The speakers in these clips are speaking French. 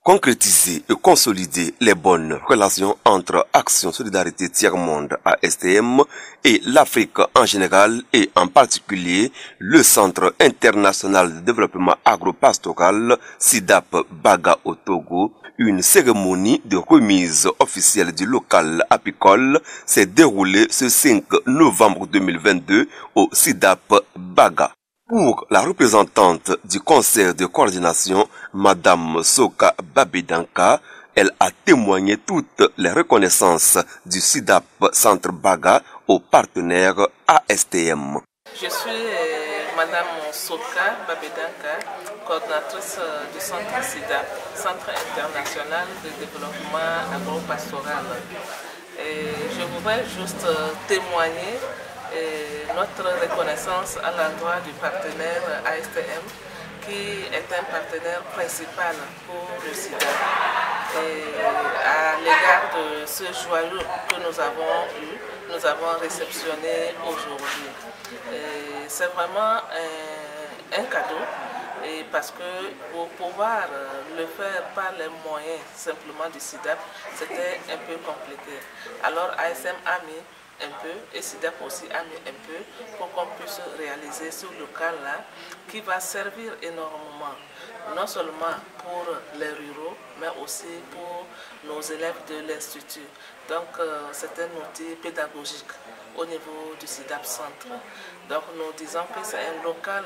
Concrétiser et consolider les bonnes relations entre Action Solidarité Tiers-Monde ASTM et l'Afrique en général et en particulier le Centre international de développement agropastoral SIDAP Baga au Togo. Une cérémonie de remise officielle du local apicole s'est déroulée ce 5 novembre 2022 au SIDAP Baga. Pour la représentante du conseil de coordination, Madame Soka Babedanka, elle a témoigné toutes les reconnaissances du SIDAP Centre Baga aux partenaires ASTM. Je suis Madame Soka Babedanka, coordinatrice du Centre SIDAP, Centre international de développement agropastoral. Je voudrais juste témoigner notre reconnaissance à l'endroit du partenaire ASTM, qui est un partenaire principal pour le SIDAP. À l'égard de ce joyau que nous avons réceptionné aujourd'hui. C'est vraiment un cadeau, parce que pour pouvoir le faire par les moyens simplement du SIDAP, c'était un peu compliqué. Alors ASM a mis un peu et SIDAP aussi a mis un peu pour qu'on puisse réaliser ce local-là qui va servir énormément, non seulement pour les ruraux, mais aussi pour nos élèves de l'Institut. Donc c'est un outil pédagogique au niveau du SIDAP Centre. Donc nous disons que c'est un local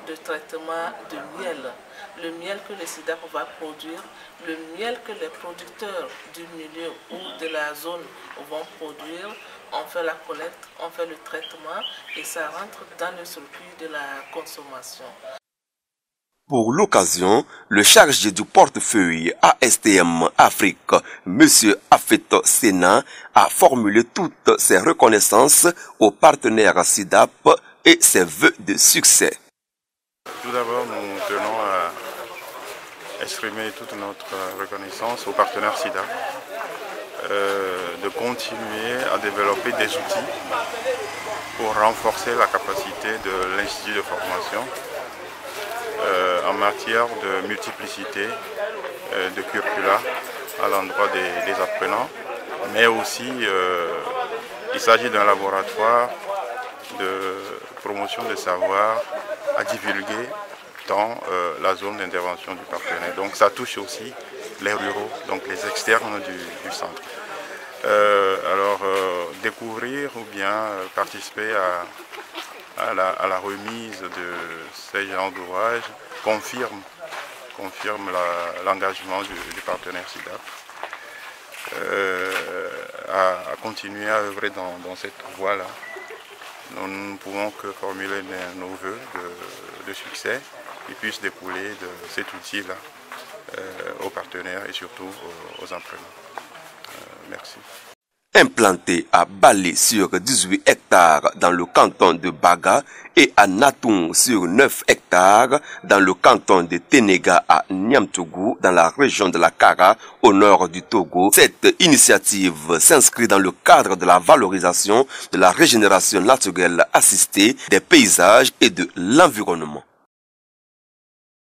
de traitement de miel. Le miel que le SIDAP va produire, le miel que les producteurs du milieu ou de la zone vont produire, on fait la collecte, on fait le traitement et ça rentre dans le circuit de la consommation. Pour l'occasion, le chargé du portefeuille ASTM Afrique, M. Afeto Sena, a formulé toutes ses reconnaissances aux partenaires SIDAP et ses vœux de succès. Tout d'abord, nous tenons à exprimer toute notre reconnaissance aux partenaires SIDAP de continuer à développer des outils pour renforcer la capacité de l'Institut de formation en matière de multiplicité de curricula à l'endroit des apprenants, mais aussi il s'agit d'un laboratoire de promotion de savoir à divulguer dans la zone d'intervention du partenaire. Donc ça touche aussi les ruraux, donc les externes du centre. Découvrir ou bien participer à la remise de ces genres d'ouvrages confirme l'engagement du partenaire SIDAP à continuer à œuvrer dans cette voie-là. Nous ne pouvons que formuler nos vœux de succès qui puissent découler de cet outil-là aux partenaires et surtout aux apprenants. Merci. Implanté à Balé sur 18 hectares dans le canton de Baga et à Natung sur 9 hectares dans le canton de Ténéga à Niamtougou dans la région de la Kara au nord du Togo. Cette initiative s'inscrit dans le cadre de la valorisation de la régénération naturelle assistée des paysages et de l'environnement.